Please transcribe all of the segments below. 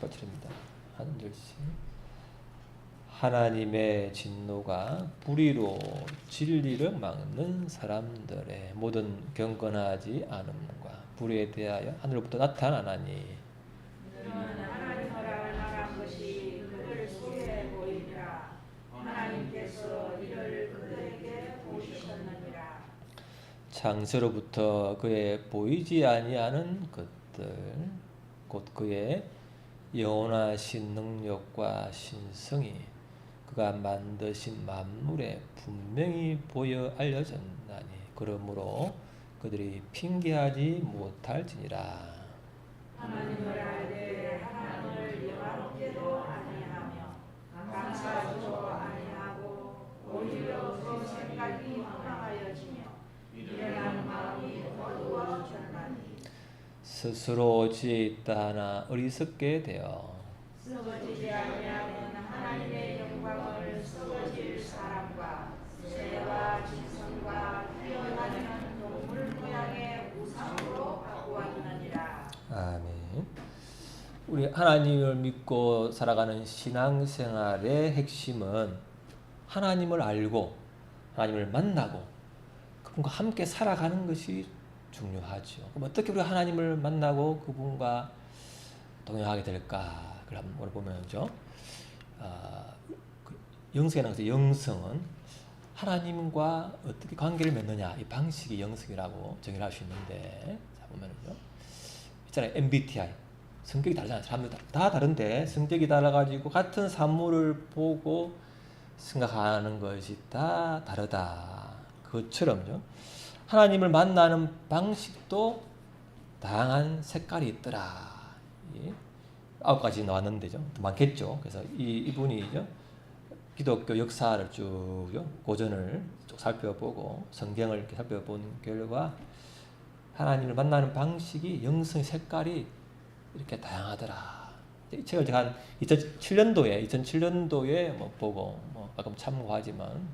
18절입니다. 한 절씩. 하나님의 진노가 불의로 진리를 막는 사람들의 모든 경건하지 않음과 불의에 대하여 하늘로부터 나타나나니 하나님을 알만한 것이 그들 속에 보이니라. 하나님께서 이를 그들에게 보이셨느니라. 창세로부터 그의 보이지 아니하는 것들 곧 그의 영원하신 능력과 신성이 그가 만드신 만물에 분명히 보여 알려졌나니 그러므로 그들이 핑계하지 못할지니라. 하나님을 알되 하나님을 영화롭게도 아니하며 감사하지도 아니하고 오히려 그 생각이 황망하여지며 미련한 마음이 어두워졌나니 스스로 지혜 있다 하나 어리석게 되어 썩어지지 아니하는 하나님의 영광을 썩어질 사람과 새와 짐승과 뛰어다니는 동물 모양의 우상으로 바꾸었느니라. 아멘. 우리 하나님을 믿고 살아가는 신앙생활의 핵심은 하나님을 알고 하나님을 만나고 그분과 함께 살아가는 것이 중요하죠. 그럼 어떻게 우리가 하나님을 만나고 그분과 동행하게 될까? 그걸 한번 보면요. 영성이라는 영성은 하나님과 어떻게 관계를 맺느냐 이 방식이 영성이라고 정의를 할 수 있는데 자 보면은요. 있잖아요. MBTI 성격이 다르잖아요. 사람들 다 다른데 성격이 달라가지고 같은 산물을 보고 생각하는 것이 다 다르다. 그것처럼요. 하나님을 만나는 방식도 다양한 색깔이 있더라. 9가지 나왔는데죠. 더 많겠죠. 그래서 이분이죠. 기독교 역사를 쭉 고전을 쭉 살펴보고 성경을 이렇게 살펴본 결과 하나님을 만나는 방식이 영성의 색깔이 이렇게 다양하더라. 이 책을 제가 한 2007년도에 뭐 보고 뭐 가끔 참고하지만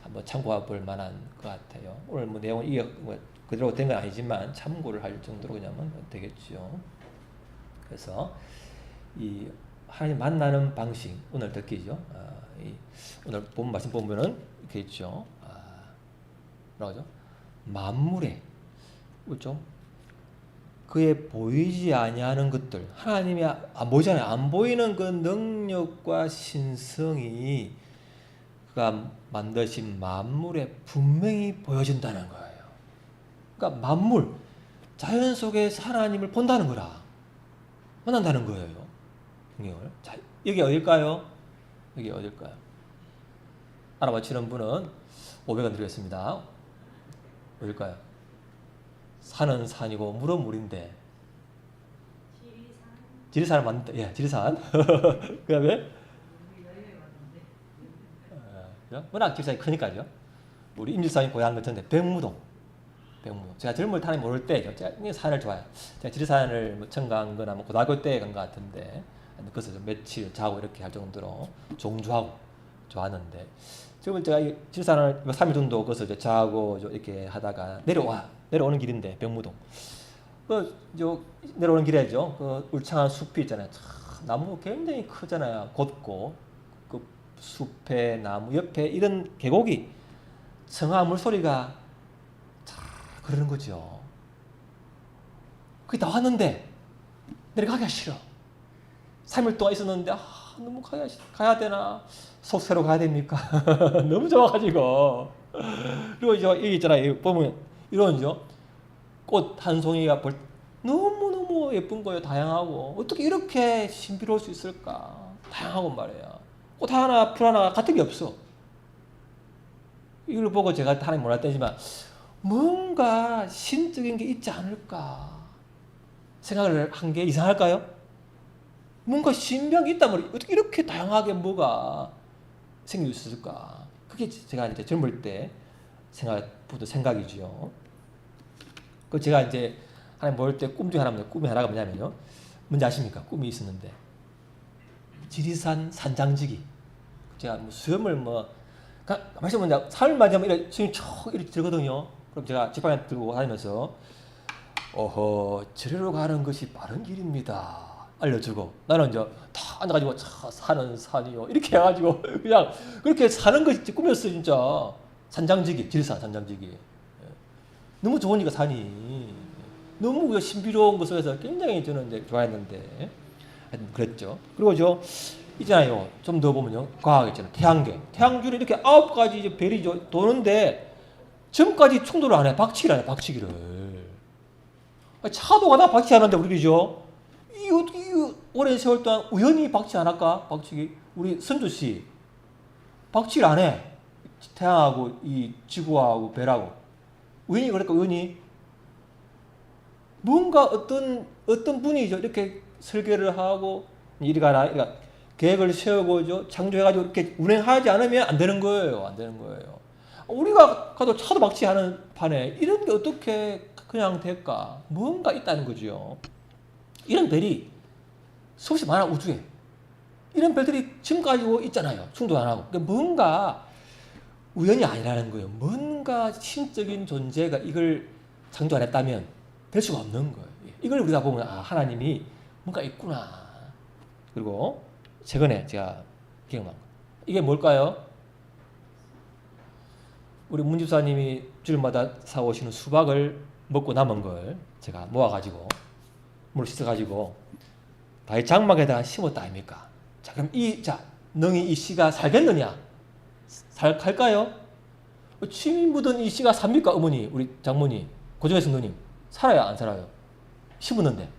한번 참고해 볼 만한 것 같아요. 오늘 뭐 내용은 이게 뭐 그대로 된 건 아니지만 참고를 할 정도로 그냥 되겠죠. 그래서 이 하나님 만나는 방식 오늘 듣기죠. 오늘 본 말씀 보면은 이렇게 있죠. 뭐라고 하죠? 만물에 그렇죠? 그의 보이지 아니하는 것들 하나님이 안 보이잖아요. 안 보이는 그 능력과 신성이 그가 만드신 만물에 분명히 보여진다는 거예요. 그러니까 만물 자연 속에서 하나님을 본다는 거라 만난다는 거예요. 자, 여기 어딜까요? 여기 어딜까요? 알아맞히는 분은 500원 드리겠습니다. 어딜까요? 산은 산이고 물은 물인데 지리산 맞는다. 예, 지리산. 그 다음에 워낙 지리산이 크니까요. 우리 임질산이 고향 같은데 백무동. 제가 젊을 때 모를 때 제가 산을 좋아해요. 제가 지리산을 뭐 청간 거나 뭐 고등학교 때 간 것 같은데 그래서 며칠 자고 이렇게 할 정도로 종주하고 좋았는데 지금 제가 지리산을 3일 정도 거기서 자고 이렇게 하다가 내려오는 길인데 백무동 내려오는 길에죠. 그 울창한 숲이 있잖아요. 참, 나무 굉장히 크잖아요. 곧고 그 숲에 나무 옆에 이런 계곡이 청아 물소리가 그러는 거죠. 그게 나왔는데 내려가기가 싫어. 3일 동안 있었는데 너무 가야 되나? 속세로 가야 됩니까? 너무 좋아가지고. 그리고 여기 있잖아요. 보면 이런죠. 꽃 한 송이가 너무너무 예쁜 거예요. 다양하고. 어떻게 이렇게 신비로울 수 있을까? 다양하고 말이에요. 꽃 하나, 풀 하나 같은 게 없어. 이걸 보고 제가 하나님 몰랐다지만 뭔가 신적인 게 있지 않을까 생각을 한 게 이상할까요? 뭔가 신비한 게 있다면 어떻게 이렇게 다양하게 뭐가 생길 수 있을까? 그게 제가 이제 젊을 때 생각이죠. 그 제가 이제 하나님 모일 때 꿈 중에 하나입니다. 꿈이 하나가 뭐냐면요. 뭔지 아십니까? 꿈이 있었는데 지리산 산장지기. 제가 뭐 수염을 말씀 먼저 사흘 맞으면 이렇게 수염이 촉 이렇게 들거든요. 그럼 제가 지팡이 들고 다니면서 저리로 가는 것이 빠른 길입니다. 알려주고 나는 이제 다 앉아가지고 산은 산이요 이렇게 해가지고 그냥 그렇게 사는 것이 꿈이었어 진짜. 산장지기 지리산 산장지기. 예. 너무 좋으니까 산이 너무 그 신비로운 것 속에서 굉장히 저는 이제 좋아했는데 하여튼 그랬죠. 그리고 저 있잖아요. 좀 더 보면요 과학 있잖아요. 태양계 태양줄이 이렇게 9가지 이제 별이 도는데 지금까지 충돌을 안 해. 박치기를 안 해. 박치기를. 차도 가다 박치기 하는데 우리 그죠? 이 오랜 세월 동안 우연히 박치 안 할까? 박치기. 우리 선주 씨 박치기를 안 해. 태양하고 이 지구하고 별하고 우연히 그럴까? 우연히 뭔가 어떤 분이 이렇게 설계를 하고 이리 가라 그러니까 계획을 세우고 창조해가지고 이렇게 운행하지 않으면 안 되는 거예요. 안 되는 거예요. 우리가 가도 차도 박치하는 판에 이런 게 어떻게 그냥 될까? 뭔가 있다는 거죠. 이런 별이 수없이 많아 우주에. 이런 별들이 지금까지 있잖아요. 충돌 안 하고. 그러니까 뭔가 우연이 아니라는 거예요. 뭔가 신적인 존재가 이걸 창조 안 했다면 될 수가 없는 거예요. 이걸 우리가 보면 아 하나님이 뭔가 있구나. 그리고 최근에 제가 기억난 거. 이게 뭘까요? 우리 문 집사님이 주일마다 사오시는 수박을 먹고 남은 걸 제가 모아가지고 물을 씻어가지고 바위 장막에다가 심었다 아닙니까? 자 그럼 너희 이 씨가 살겠느냐? 살까요? 침이 묻은 이 씨가 삽니까? 어머니 우리 장모님 고정혜 성도님 살아요 안 살아요? 심었는데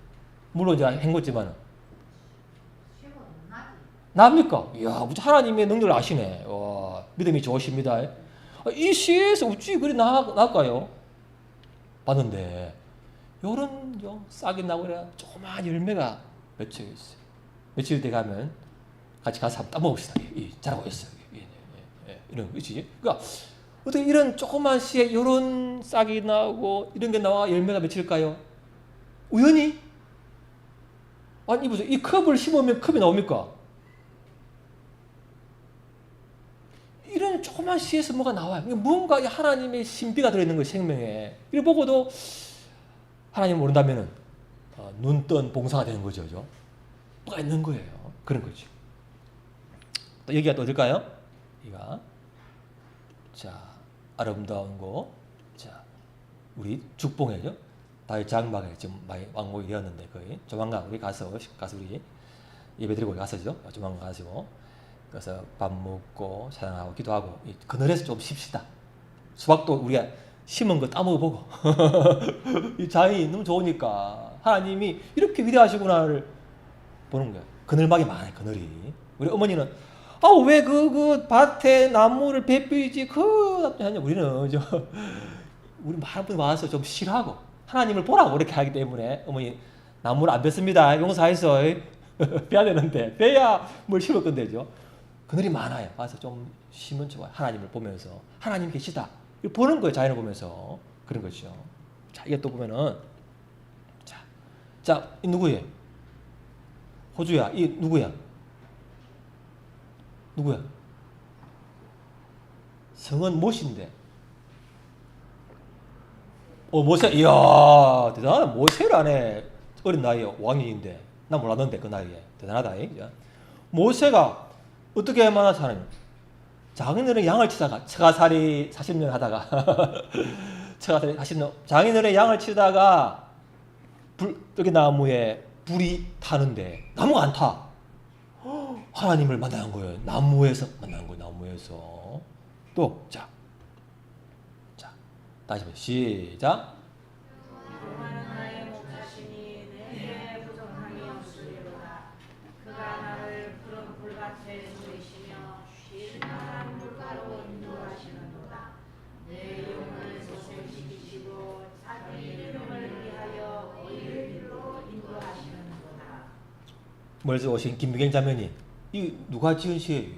물론 이제 헹궜지만은 납니까? 이야 하나님의 능력을 아시네. 와, 믿음이 좋으십니다. 이 씨에서 어찌 그리 나을까요? 봤는데 요런 싹이 나고 그래 조그만 열매가 맺혀 있어요. 며칠 돼 가면 같이 가서 한번 따먹읍시다. 잘하고 있어요. 이런 거 있지. 그러니까 어떻게 이런 조그만 씨에 요런 싹이 나오고 이런 게 나와 열매가 맺힐까요? 우연히? 아니 보세요. 이 컵을 심으면 컵이 나옵니까? 이런 조그만 씨에서 뭐가 나와요. 뭔가 하나님의 신비가 들어있는 거예요. 생명에. 이걸 보고도 하나님을 모른다면 눈 뜬 봉사가 되는 거죠. 그죠? 뭐가 있는 거예요. 그런 거죠. 또 여기가 또 어딜까요? 여기가 자 아름다운 곳. 자 우리 죽봉에죠. 다윗 장막에 지금 많이 왕복이 되었는데 거의 조만간 우리 가서 우리 예배드리고 가서죠. 조만간 가시고 그래서 밥 먹고 찬양하고 기도하고 그늘에서 좀 쉽시다. 수박도 우리가 심은 거 따먹어보고 이 자연이 너무 좋으니까 하나님이 이렇게 위대하시구나를 보는 거예요. 그늘막이 많아요. 그늘이. 우리 어머니는 왜 그 밭에 나무를 베삐지 우리는 우리 많은 분이 와서 좀 싫어하고 하나님을 보라고 그렇게 하기 때문에 어머니 나무를 안 뱄습니다. 용서해서 베야 되는데 베야 뭘 심을 건데죠. 그늘이 많아요. 와서 좀 심은 좋아요. 하나님을 보면서 하나님 계시다. 이거 보는 거예요. 자연을 보면서 그런 거죠. 자 이게 또 보면은 자 이 누구예요? 호주야. 이 누구야? 성은 모시인데. 모세. 이야 대단하다. 모세를 안 해. 어린 나이에 왕인인데 나 몰랐는데 그 나이에 대단하다. 모세가 어떻게 만나서 하나님? 장인어른 양을 치다가 처가살이 40년 하다가 처가살이 40년 장인어른 양을 치다가 여기 나무에 불이 타는데 나무가 안 타. 하나님을 만나는 거예요. 나무에서 만나는 거예요. 나무에서 또 자 다시 한번 시작. 여호와는 나의 목자시니 내게 부족함이 없으리로다. 그가 나를 푸른 불밭에 누이시며 쉴 만한 물가로 인도하시는도다. 내 영을 소생시키시고 자기 이름을 위하여 의의 길로 인도하시는도다. 멀리서 오신 김미경 자매님, 이 누가 지은 시예요?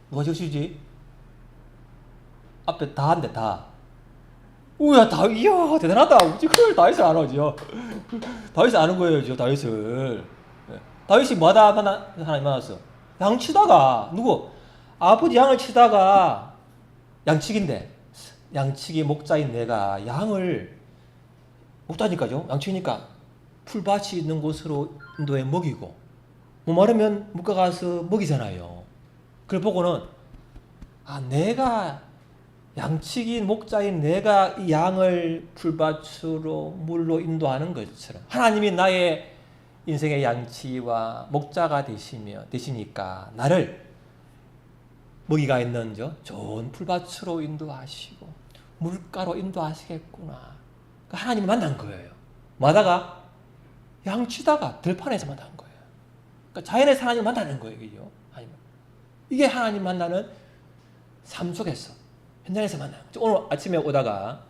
누가 지은 시지? 앞에 다 한대 다. 우야 이야 대단하다. 어찌 그걸 다윗을 안 하죠? 다윗을 아는 거예요, 다윗을. 다윗이 뭐하다 하나님 만났어? 양 치다가 누구? 아버지 양을 치다가 양치기인데 양치기 목자인 내가 양을 목자니까죠. 양치기니까 풀밭이 있는 곳으로 인도해 먹이고, 뭐 마르면 묵가 가서 먹이잖아요. 그걸 보고는 내가 양치기 목자인 내가 이 양을 풀밭으로 물로 인도하는 것처럼 하나님이 나의 인생의 양치와 목자가 되시니까 나를 먹이가 있는 좋은 풀밭으로 인도하시고 물가로 인도하시겠구나. 그러니까 하나님을 만난 거예요. 마다가 양치다가 들판에서 만난 거예요. 그러니까 자연에서 하나님을 만나는 거예요. 이게 하나님 만나는 삶 속에서 현장에서 만나는 거죠. 오늘 아침에 오다가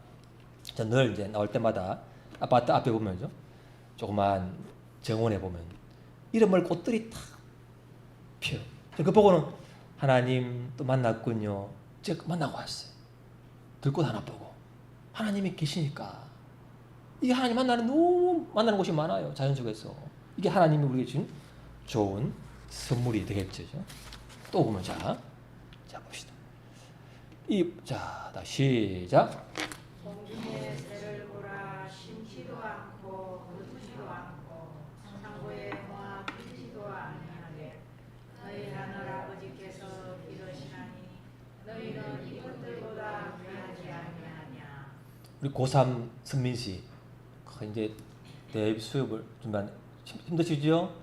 늘 이제 나올 때마다 아파트 앞에 보면요, 조그만 정원에 보면 이름을 꽃들이 탁 피어요. 그 보고는 하나님 또 만났군요. 제가 만나고 왔어요. 들꽃 하나 보고 하나님이 계시니까 이게 하나님 만나는 곳이 많아요. 자연 속에서 이게 하나님이 우리에게 준 좋은 선물이 되겠죠. 또 보면 자 봅시다. 다 시작. 공중의 새를 보라. 심지도 않고 거두지도 않고 창고에 모아 두지도 아니하게 너희 하늘 아버지께서 이러시나니 너희는 이것들보다 귀하지 아니하냐. 우리 고3 선민 씨, 이제 대입 수업을 준비한 힘드시죠?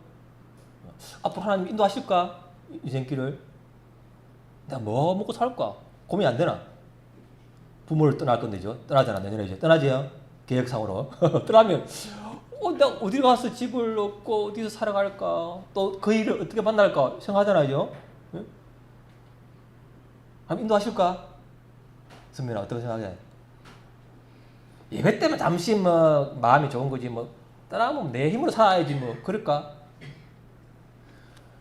앞으로 하나님 인도하실까? 인생길을 내가 뭐 먹고 살까? 고민 안 되나? 부모를 떠날 건데죠. 떠나잖아. 내년에 이제 떠나지요. 계획상으로 떠나면 내가 어디 가서 집을 얻고 어디서 살아갈까? 또 그 일을 어떻게 만날까? 생각하잖아요. 응? 하나님 인도하실까? 선민아 어떻게 생각해? 예배 때문에 잠시 마음이 좋은 거지 떠나면 내 힘으로 살아야지 그럴까?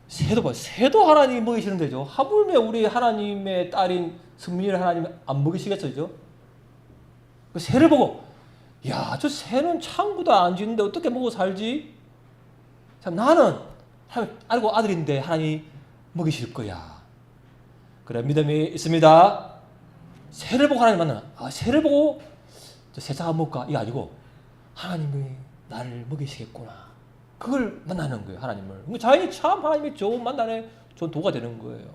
새도 하나님이 먹이시는 데죠. 하물며 우리 하나님의 딸인 승민이를 하나님 안 먹이시겠어요? 그 새를 보고 저 새는 창구도 안 짓는데 어떻게 먹고 살지? 참 나는 알고 아들인데 하나님 먹이실 거야. 그래 믿음이 있습니다. 새를 보고 하나님 만나. 새를 보고 새사가 먹을까? 이게 아니고 하나님이 나를 먹이시겠구나. 그걸 만나는 거예요. 하나님을. 자연이 참 하나님의 좋은 만남에 좋은 도가 되는 거예요.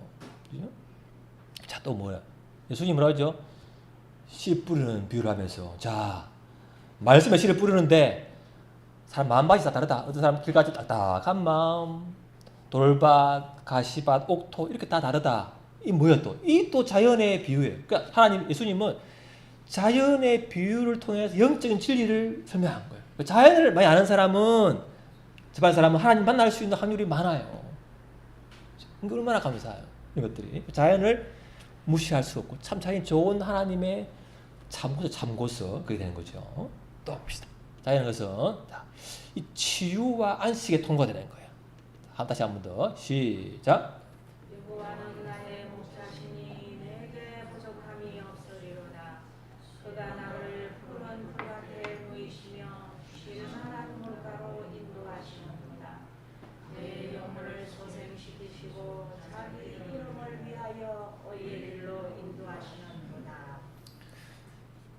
그죠? 자, 또 뭐야? 예수님이 뭐라 하죠? 씨 뿌리는 비유를 하면서 말씀에 씨를 뿌리는데 사람 마음밭이 다 다르다. 어떤 사람 길가지 딱딱한 마음, 돌밭, 가시밭, 옥토 이렇게 다 다르다. 이 뭐야 또? 이 또 자연의 비유예요. 그러니까 예수님은 자연의 비유를 통해서 영적인 진리를 설명한 거예요. 자연을 많이 아는 사람은 집안 사람은 하나님 만날 수 있는 확률이 많아요. 이거 얼마나 감사해요. 이것들이 자연을 무시할 수 없고 참 자연 좋은 하나님의 참고서 그게 되는 거죠. 또 봅시다. 자연은 것은 이 치유와 안식에 통과되는 거예요. 다시 한 번 더 시작. 여호와는 나의 목자시니 내게 부족함이 없으리로다. 그가 나를 푸른 풀밭에 누이시며 쉴 만한 물가로 인도하시는구나. 내 영혼을 소생시키시고 자기 이름을 위하여 의의 길로 인도하시는구나.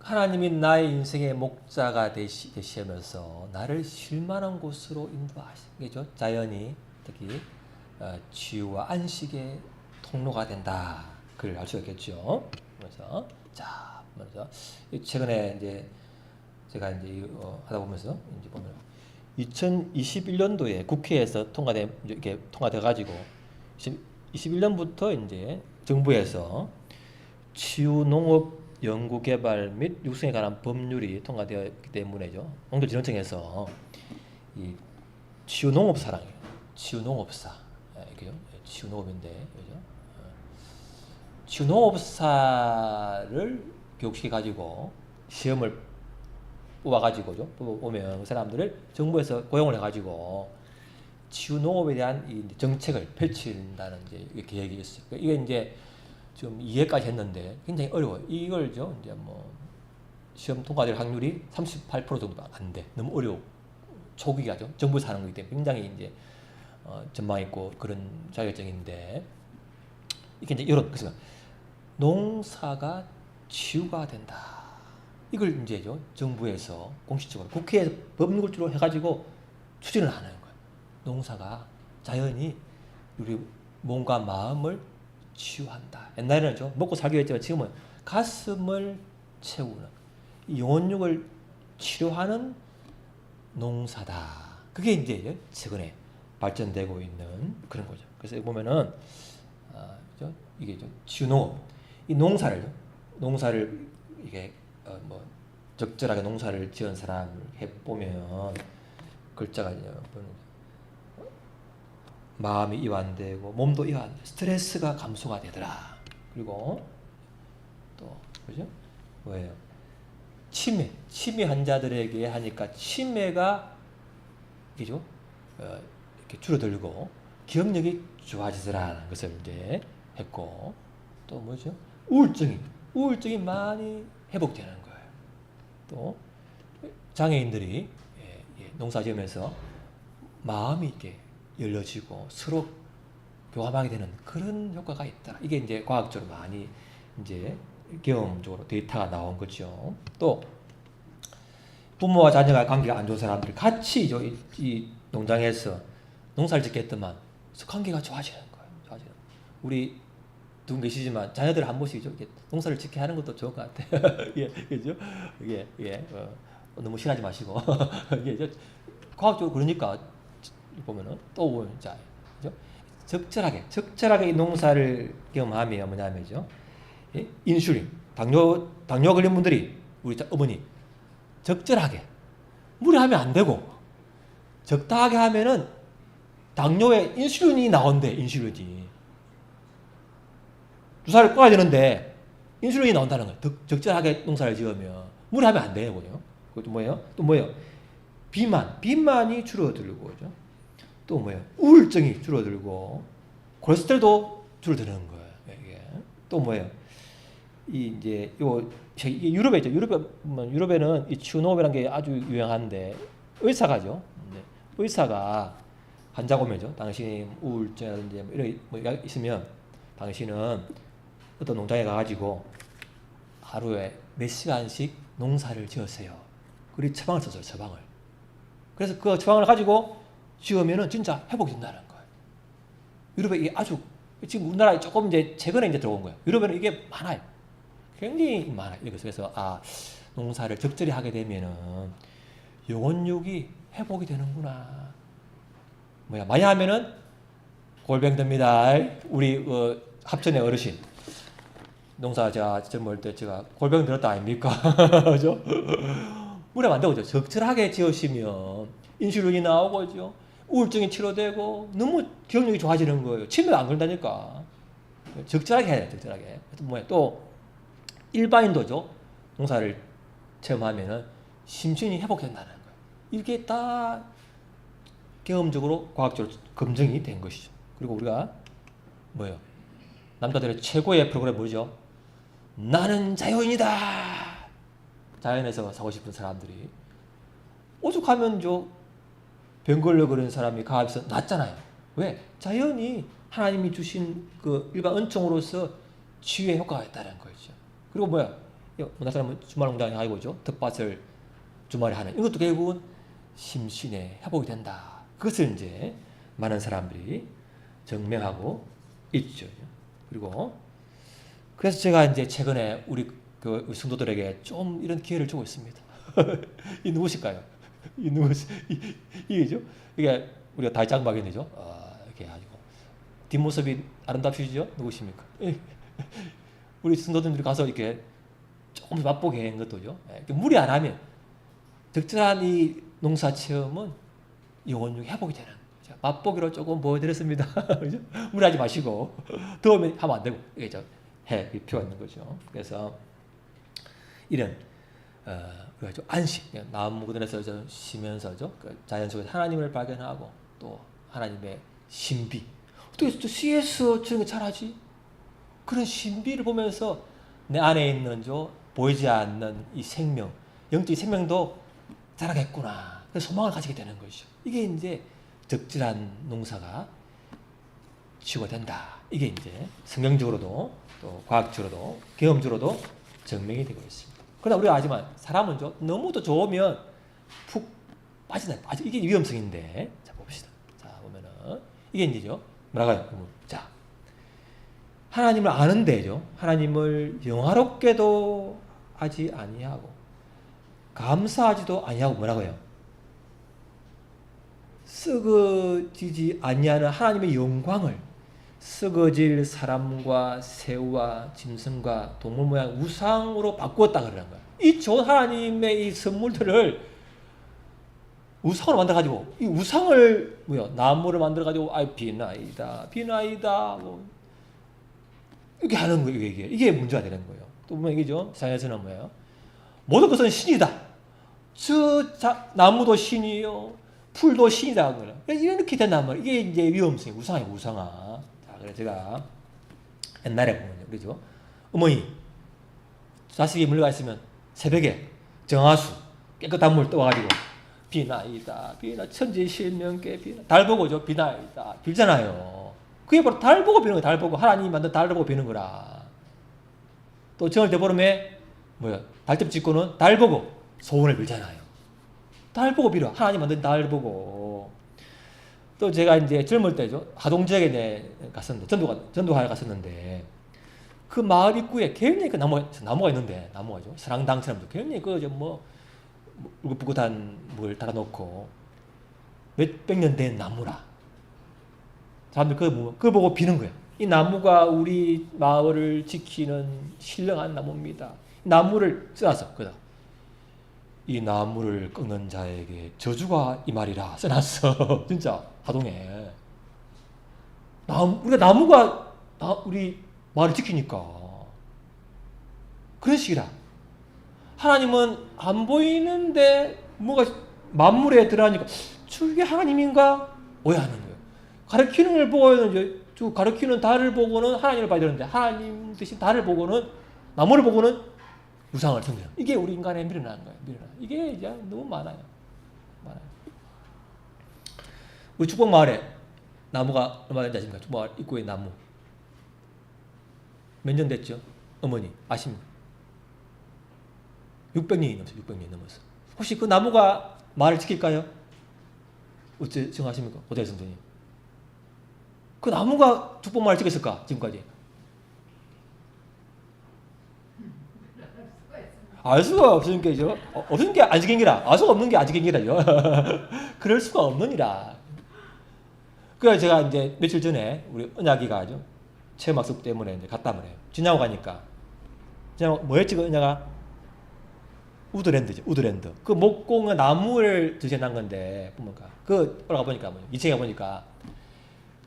하나님이 나의 인생의 목자가 되시면서 나를 쉴만한 곳으로 인도하시죠. 자연이 특히 치유와 안식의 통로가 된다. 그걸 알 수 있겠죠. 그래서 먼저 최근에 이제 제가 이제 하다 보면서 이제 보면 2021년도에 국회에서 이렇게 통과돼 가지고 21년부터 이제 정부에서 치유 농업 연구개발 및 육성에 관한 법률이 통과되었기 때문에죠. 농촌진흥청에서 이 치유 농업사랑이에요. 치유 농업사 이게요. 치유 농업인데 그죠? 치유 농업사를 교육시켜 가지고 시험을 뽑아 가지고죠. 보면 그 사람들을 정부에서 고용을 해 가지고 치유 농업에 대한 이 정책을 펼친다는 이제 계획이 있어요. 이게 이제 좀 이해까지 했는데 굉장히 어려워요. 이걸죠. 이제 시험 통과될 확률이 38% 정도 안 돼. 너무 어려워. 초기가죠. 정부에서 하는 거기 때문에 굉장히 이제 전망 있고 그런 자격증인데 이게 이제 그래서 농사가 치유가 된다. 이걸 이제죠. 정부에서 공식적으로 국회에서 법률로 해가지고 추진을 하는 거예요. 농사가 자연이 우리 몸과 마음을 치유한다. 옛날에는 좀 먹고 살기 했지만 지금은 가슴을 채우는 영혼육을 치료하는 농사다. 그게 이제 최근에 발전되고 있는 그런 거죠. 그래서 보면은 이게 치유농업, 이 농사를 이게 뭐 적절하게 농사를 지은 사람을 해 보면 글자가 마음이 이완되고 몸도 스트레스가 감소가 되더라. 그리고 또 그죠? 뭐예요? 치매 환자들에게 하니까 치매가 이죠? 이렇게 줄어들고 기억력이 좋아지더라는 것을 이제 했고, 또 뭐죠? 우울증이 많이 회복되는 거예요. 또 장애인들이 농사지으면서 마음이 이렇게 열려지고 서로 교감하게 되는 그런 효과가 있다. 이게 이제 과학적으로 많이 이제 경험적으로 데이터가 나온 거죠. 또 부모와 자녀가 관계가 안 좋은 사람들이 같이 이 농장에서 농사를 짓겠더만 관계가 좋아지는 거예요. 우리 두 분 계시지만 자녀들 한 번씩 이렇게 농사를 짓게 하는 것도 좋을 것 같아요. 예, 그죠? 너무 싫어하지 마시고 이게 과학적으로 그러니까 보면은 또 자, 그죠? 적절하게 이 농사를 경험하면 뭐냐면요, 인슐린, 당뇨 걸린 분들이 우리 어머니 적절하게 무리하면 안 되고 적당하게 하면은 당뇨에 인슐린이 나온대. 인슐린이 주사를 꽂아야 되는데 인슐린이 나온다는 거예요. 적절하게 농사를 지으면 무리하면 안 돼요. 그것도 뭐예요? 또 뭐예요? 비만이 줄어들고, 그죠? 또 뭐예요? 우울증이 줄어들고 콜레스테롤도 줄어드는 거예요. 이게. 또 뭐예요? 이제 유럽에 있죠. 유럽에는 이 치유농업이라는 게 아주 유행한데 의사가죠. 의사가 환자 오면죠. 당신이 우울증이라든지 뭐 이런 뭐 있으면 당신은 어떤 농장에 가가지고 하루에 몇 시간씩 농사를 지으세요. 그리고 처방을 써줘요. 처방을. 그래서 그 처방을 가지고 지으면은 진짜 회복이 된다는 거예요. 유럽에 이게 아주 지금 우리나라에 조금 이제 최근에 이제 들어온 거예요. 유럽에는 이게 많아요. 굉장히 많아요. 그래서 농사를 적절히 하게 되면은 영혼육이 회복이 되는구나. 많이 하면은 골병 듭니다. 우리 합천의 어르신 농사 제가 젊을 때 제가 골병 들었다 아닙니까? 그죠? 무리하면 안 되고 적절하게 지으시면 인슐린이 나오고죠. 우울증이 치료되고 너무 기억력이 좋아지는 거예요. 치매가 안 걸린다니까. 적절하게 해야 돼요. 적절하게. 또 일반인도죠. 농사를 체험하면은 심신이 회복된다는 거예요. 이게 다 경험적으로 과학적으로 검증이 된 것이죠. 그리고 우리가 남자들의 최고의 프로그램 뭐죠? 나는 자연이다. 자연에서 사고 싶은 사람들이 오죽하면 병 걸려 그런 사람이 가입해서 낫잖아요. 왜? 자연이 하나님이 주신 그 일반 은총으로서 치유의 효과가 있다는 거죠. 그리고 어느 사람은 주말 농장에 가고죠. 텃밭을 주말에 하는 이것도 결국은 심신의 회복이 된다. 그것을 이제 많은 사람들이 증명하고 있죠. 그리고 그래서 제가 이제 최근에 우리 그 성도들에게 좀 이런 기회를 주고 있습니다. 이 누구실까요? 이게죠? 이게 우리가 달장막인이죠. 이렇게 가지고 뒷모습이 아름답시죠? 누구십니까? 우리 성도들이 가서 이렇게 조금 맛보게 한 것도죠. 무리 안 하면 적절한 이 농사 체험은 영혼육이 회복이 되는 거죠. 맛보기로 조금 보여드렸습니다. 그죠? 무리하지 마시고 더우면 하면 안 되고 이게 해 필요가 있는 거죠. 그래서 이런 안식, 나무그늘에서 쉬면서죠. 자연 속에서 하나님을 발견하고 또 하나님의 신비. 어떻게 또 CS 저런 거 잘하지? 그런 신비를 보면서 내 안에 있는 보이지 않는 이 생명, 영적인 생명도 자라겠구나. 그래서 소망을 가지게 되는 것이죠. 이게 이제 적절한 농사가 치유가 된다. 이게 이제 성경적으로도 또 과학적으로도 경험적으로도 증명이 되고 있습니다. 그러나 우리가 알지만 사람은 너무도 좋으면 푹 이게 위험성인데. 자, 봅시다. 자, 보면은 이게 이제죠. 뭐라고요? 자, 하나님을 아는데죠. 하나님을 영화롭게도 하지 아니하고 감사하지도 아니하고 뭐라고요? 썩어지지 아니하는 하나님의 영광을 썩어질 사람과 새우와 짐승과 동물 모양 우상으로 바꾸었다 그러는 거야. 이 좋은 하나님의 이 선물들을 우상으로 만들어가지고 이 우상을 나무를 만들어가지고 비나이다 뭐 이렇게 하는 거예요. 이게 문제가 되는 거예요. 또 보면 이게죠. 세상에서는 뭐예요? 모든 것은 신이다. 나무도 신이요, 풀도 신이다. 이렇게 된단 말이에요. 이게 이제 위험성이 우상이에요. 우상아. 자, 그래서 제가 옛날에 보면요, 그죠? 어머니 자식이 물려가 있으면 새벽에 정화수 깨끗한 물 떠와가지고 비나이다, 천지실명께 비나, 달 보고죠. 비나이다 빌잖아요. 그게 바로 달 보고 비는 거야. 달 보고 하나님이 만든 달 보고 비는 거라. 또 정월 대보름에 달집 짓고는 달 보고 소원을 빌잖아요. 달 보고 빌어. 하나님 만든 달 보고. 또 제가 이제 젊을 때죠. 하동 지역에 갔었는데 전도하러 갔었는데 그 마을 입구에 굉장히 그 나무가 있는데 나무가죠. 사랑당처럼 굉장히 울긋불긋한 물 달아놓고 몇백 년 된 나무라. 사람들 그거 보고 비는 거예요. 이 나무가 우리 마을을 지키는 신령한 나무입니다. 나무를 써놨어. 이 나무를 꺾는 자에게 저주가 이 말이라 써놨어. 진짜 하동에. 우리가 나무가 우리 마을을 지키니까 그런 식이라. 하나님은 안 보이는데 뭐가 만물에 들어가니까 저게 하나님인가 오해하는 거예요. 가르치는 걸 보고는 가르치는 달을 보고는 하나님을 봐야 되는데 하나님 대신 달을 보고는 나무를 보고는 우상을 섬겨요. 이게 우리 인간의 미련한 거예요. 이게 이제 너무 많아요. 우리 축복 마을에 나무가 얼마나 된지 아십니까? 축복 마을 입구에 나무 몇 년 됐죠? 어머니 아십니까? 600년이 넘었어요. 600년이 넘었어. 혹시 그 나무가 마을을 지킬까요? 어째 생각하십니까? 오대일 선생님. 그 나무가 축복마을을 지켰을까? 지금까지. 알 수가 없으니까죠. 없는 게 안 지킨 기라. 알 수가 없는 게 안 지킨 기라요. 그럴 수가 없느니라. 그래서 제가 이제 며칠 전에 우리 은하기가 체험학습 때문에 이제 갔다 말이에요. 지나고 가니까. 뭐였지 그 은하가? 우드랜드죠. 우드랜드. 그 목공은 나무를 드셔난 건데 보니까 올라가 보니까 2층에 보니까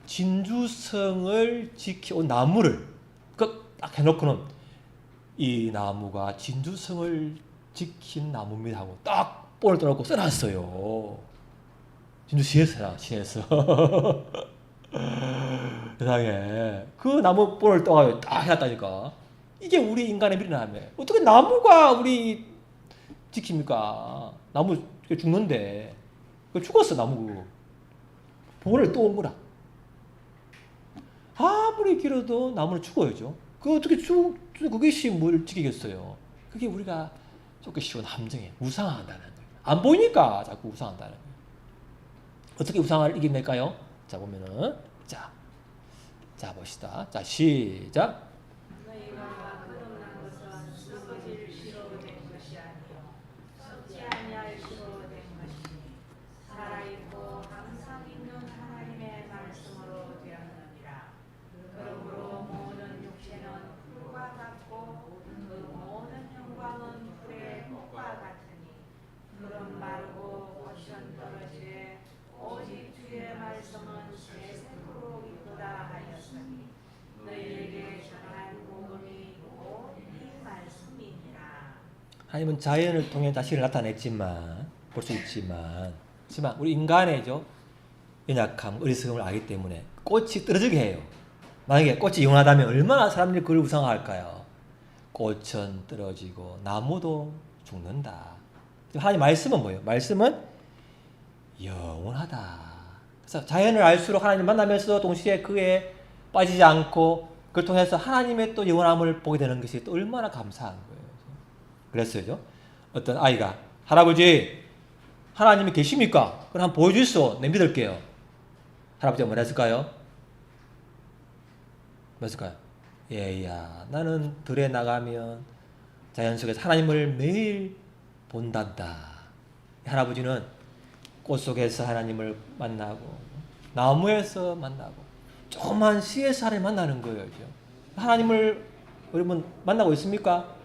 진주성을 지켜온 나무를 딱 해놓고는 이 나무가 진주성을 지킨 나무입니다 하고 딱 볼을 떠놓고 써놨어요. 진주시에서 세상에 그 나무 볼을 떠가지고 딱 해놨다니까. 이게 우리 인간의 미련함이에요. 어떻게 나무가 우리 지킵니까? 나무 죽는데 죽었어. 나무 볼을 또 온 거라. 아무리 길어도 나무는 죽어야죠. 어떻게 그것이 뭘 지키겠어요? 그게 우리가 조금 쉬운 함정이에요. 우상한다는 거예요. 안 보이니까 자꾸 우상한다는 거예요. 어떻게 우상을 이겨낼까요? 자 보면은 자 봅시다. 자 시작. 너희가 거듭난 것은 썩어질 시로 된 것이 아니요 썩지 아니할 시로 된 것이니 살아있고 항상 있는 하나님의 말씀으로 되었느니라. 그러므로 모든 육체는 풀과 같고 그 모든 영광은 풀의 꽃과 같으니 풀은 마르고 꽃은 떨어지되 오직 주의 말씀은 새색으로 이쁘다 하였으니 너희에게 전한 복음이 곧 이 말씀이니라. 하나님은 자연을 통해 자신을 나타냈지만 볼 수 있지만 우리 인간의죠 연약함, 어리석음을 알기 때문에 꽃이 떨어지게 해요. 만약에 꽃이 영원하다면 얼마나 사람들이 그걸 우상화할까요? 꽃은 떨어지고 나무도 죽는다. 하나님 말씀은 뭐예요? 말씀은 영원하다. 그래서 자연을 알수록 하나님 만나면서 동시에 그에 빠지지 않고 그걸 통해서 하나님의 또 영원함을 보게 되는 것이 또 얼마나 감사한 거예요. 그랬어요. 어떤 아이가 할아버지 하나님이 계십니까? 그럼 한번 보여주소. 내 믿을게요. 할아버지가 뭐라 했을까요? 뭐였을까요? 얘야, 나는 들에 나가면 자연 속에서 하나님을 매일 본단다. 할아버지는 꽃 속에서 하나님을 만나고 나무에서 만나고 조그만 씨에서 하나님 만나는 거예요. 하나님을 여러분 만나고 있습니까?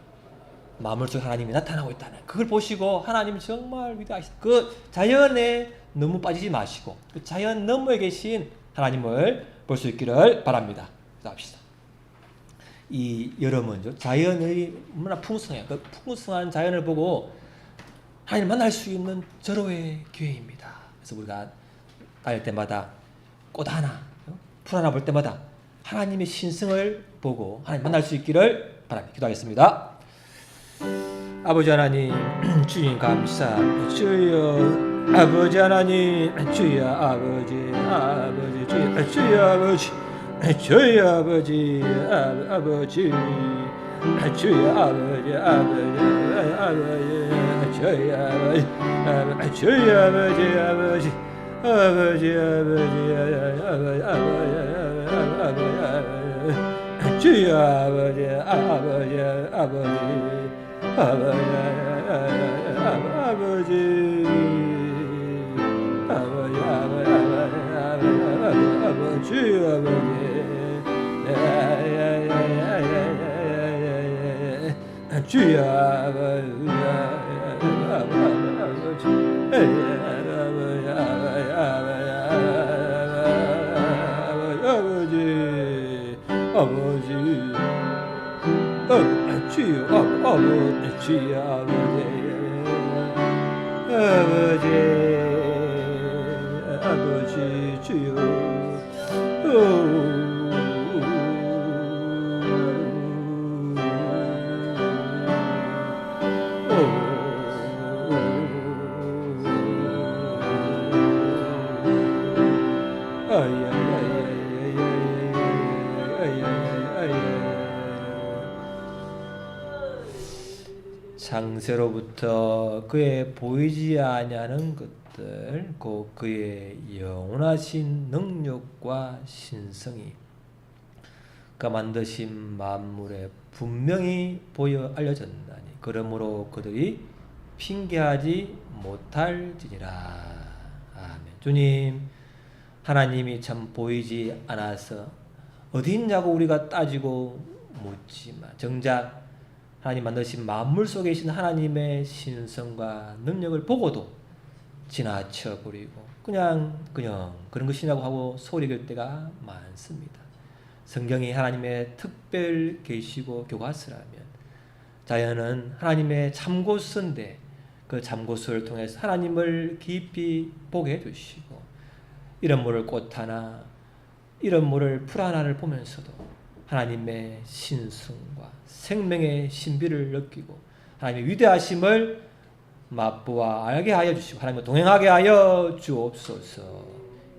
마음을 속에 하나님이 나타나고 있다는 그걸 보시고 하나님 정말 위대하시다. 그 자연에 너무 빠지지 마시고 그 자연 너머에 계신 하나님을 볼 수 있기를 바랍니다. 합시다. 이 여름은 자연의 얼마나 풍성해요. 그 풍성한 자연을 보고 하나님 만날 수 있는 절호의 기회입니다. 그래서 우리가 다닐 때마다 꽃 하나, 풀 하나 볼 때마다 하나님의 신성을 보고 하나님 만날 수 있기를 바랍니다. 기도하겠습니다. 아버지 하나님, 주님 감사, 주여 아버지 하나님, 주여 아버지, 아버지 주여, 주여 아버지, 주여 아버지, 아버지, 주여 아버지, 아버지, 아버지, 주여 아버지, 주여 아버지, 아버지, 아버지, 아버지, 아버지, 주여 아버지, 아버지, 아버지. 아버지, 주여 주여 아버지 주여 아버지 주여 창세로부터 그의 보이지 아니하는 것들 곧 그의 영원하신 능력과 신성이 그가 만드신 만물에 분명히 보여 알려졌나니 그러므로 그들이 핑계하지 못할지니라. 아멘. 주님, 하나님이 참 보이지 않아서 어디 있냐고 우리가 따지고 묻지만 정작 하나님 만드신 만물 속에 계신 하나님의 신성과 능력을 보고도 지나쳐버리고 그냥 그런 것이냐고 하고 소리칠 때가 많습니다. 성경이 하나님의 특별 계시고 교과서라면 자연은 하나님의 참고서인데 그 참고서를 통해서 하나님을 깊이 보게 해주시고 이런 모를 꽃 하나 이런 모를 풀 하나를 보면서도 하나님의 신성과 생명의 신비를 느끼고 하나님의 위대하심을 맛보아 알게 하여 주시고 하나님과 동행하게 하여 주옵소서.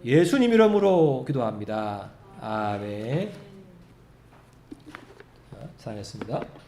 예수님 이름으로 기도합니다. 아멘. 사랑했습니다.